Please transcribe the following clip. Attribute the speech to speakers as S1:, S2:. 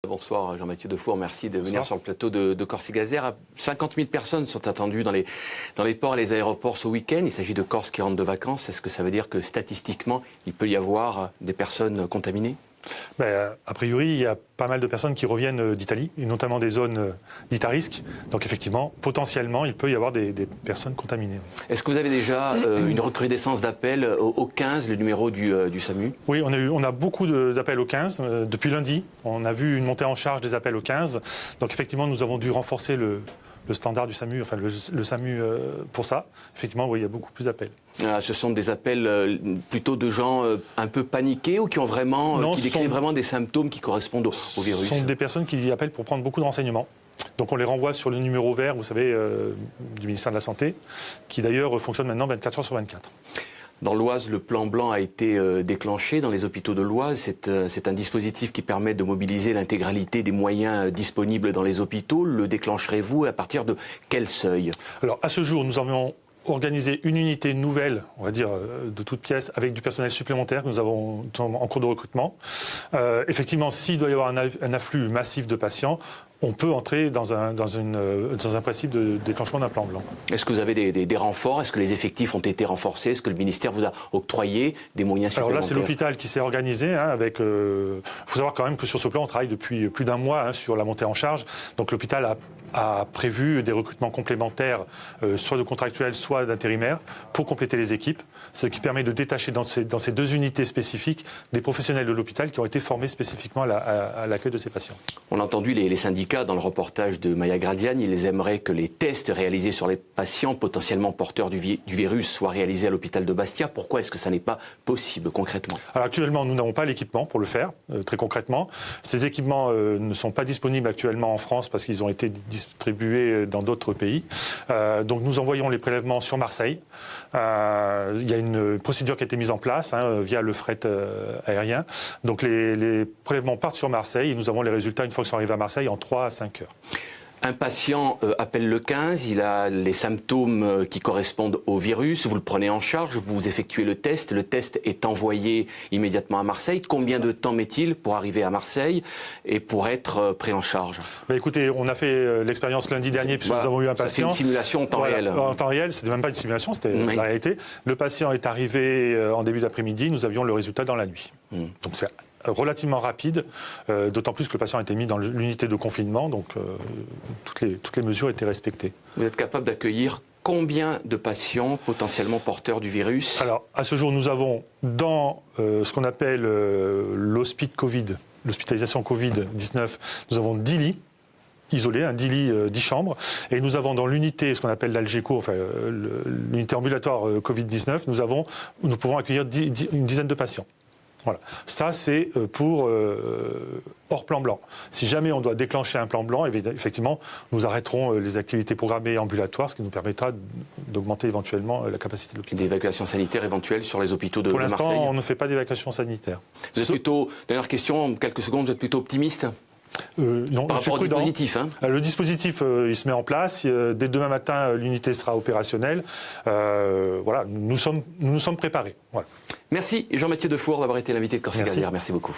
S1: Bonsoir Jean-Mathieu Defour, merci de venir sur le plateau de Corsica-Air. 50 000 personnes sont attendues dans les ports et les aéroports ce week-end. Il s'agit de Corses qui rentrent de vacances. Est-ce que ça veut dire que statistiquement, il peut y avoir des personnes contaminées ?
S2: A priori, il y a pas mal de personnes qui reviennent d'Italie, et notamment des zones dites à risque. Donc effectivement, potentiellement, il peut y avoir des personnes contaminées.
S1: Est-ce que vous avez déjà une recrudescence d'appels au 15, le numéro du SAMU ?
S2: Oui, on a beaucoup d'appels au 15. Depuis lundi, on a vu une montée en charge des appels au 15. Donc effectivement, nous avons dû renforcer le standard du SAMU, enfin le SAMU pour ça. Effectivement, oui, il y a beaucoup plus d'appels.
S1: Ce sont des appels plutôt de gens un peu paniqués ou qui ont vraiment, qui décrivent vraiment des symptômes qui correspondent au virus ?
S2: Ce sont des personnes qui appellent pour prendre beaucoup de renseignements. Donc on les renvoie sur le numéro vert, vous savez, du ministère de la Santé, qui d'ailleurs fonctionne maintenant 24 heures sur 24.
S1: Dans l'Oise, le plan blanc a été déclenché dans les hôpitaux de l'Oise. C'est un dispositif qui permet de mobiliser l'intégralité des moyens disponibles dans les hôpitaux. Le déclencherez-vous à partir de quel seuil ?
S2: Alors à ce jour, nous avons organisé une unité nouvelle, on va dire, de toute pièce, avec du personnel supplémentaire que nous avons en cours de recrutement. Effectivement, s'il doit y avoir un afflux massif de patients, on peut entrer dans un principe de déclenchement d'un plan blanc.
S1: Est-ce que vous avez des renforts ? Est-ce que les effectifs ont été renforcés ? Est-ce que le ministère vous a octroyé des moyens supplémentaires ?
S2: Alors là, c'est l'hôpital qui s'est organisé. Il faut savoir quand même que sur ce plan, on travaille depuis plus d'un mois sur la montée en charge. Donc l'hôpital a prévu des recrutements complémentaires, soit de contractuels, soit d'intérimaires, pour compléter les équipes, ce qui permet de détacher dans ces deux unités spécifiques des professionnels de l'hôpital qui ont été formés spécifiquement à l'accueil de ces patients.
S1: On a entendu les syndicats dans le reportage de Maya Gradiani. Ils aimeraient que les tests réalisés sur les patients potentiellement porteurs du virus soient réalisés à l'hôpital de Bastia. Pourquoi est-ce que ça n'est pas possible concrètement ?
S2: Alors actuellement, nous n'avons pas l'équipement pour le faire, très concrètement. Ces équipements ne sont pas disponibles actuellement en France parce qu'ils ont été distribués dans d'autres pays. Donc nous envoyons les prélèvements sur Marseille. Il y a une procédure qui a été mise en place via le fret aérien. Donc les prélèvements partent sur Marseille et nous avons les résultats une fois qu'ils sont arrivés à Marseille en 3 à 5 heures.
S1: Un patient appelle le 15, il a les symptômes qui correspondent au virus, vous le prenez en charge, vous effectuez le test est envoyé immédiatement à Marseille. Combien de temps met-il pour arriver à Marseille et pour être pris en charge ?
S2: Écoutez, on a fait l'expérience lundi dernier puisque nous avons eu un patient.
S1: C'est une simulation en temps réel.
S2: En temps réel, c'était même pas une simulation, c'était la réalité. Le patient est arrivé en début d'après-midi, nous avions le résultat dans la nuit. Donc c'est relativement rapide, d'autant plus que le patient a été mis dans l'unité de confinement, donc toutes les mesures étaient respectées.
S1: Vous êtes capable d'accueillir combien de patients potentiellement porteurs du virus ?
S2: Alors, à ce jour, nous avons dans ce qu'on appelle l'hospice Covid, l'hospitalisation Covid-19, nous avons 10 lits isolés, 10 lits, 10 chambres, et nous avons dans l'unité, ce qu'on appelle l'Algeco, enfin l'unité ambulatoire Covid-19, nous pouvons accueillir une dizaine de patients. Voilà. Ça, c'est pour hors plan blanc. Si jamais on doit déclencher un plan blanc, effectivement, nous arrêterons les activités programmées ambulatoires, ce qui nous permettra d'augmenter éventuellement la capacité de l'hôpital.
S1: D'évacuation sanitaire éventuelle sur les hôpitaux de Marseille ?
S2: Pour l'instant, on ne fait pas d'évacuation sanitaire.
S1: Vous êtes plutôt, dernière question, en quelques secondes, vous êtes plutôt optimiste ?
S2: Non,
S1: par rapport au dispositif.
S2: Le dispositif, il se met en place. Dès demain matin, l'unité sera opérationnelle. Voilà, nous nous sommes préparés. Voilà.
S1: Merci Jean-Mathieu Defour d'avoir été l'invité de Corsica-Air. Merci beaucoup.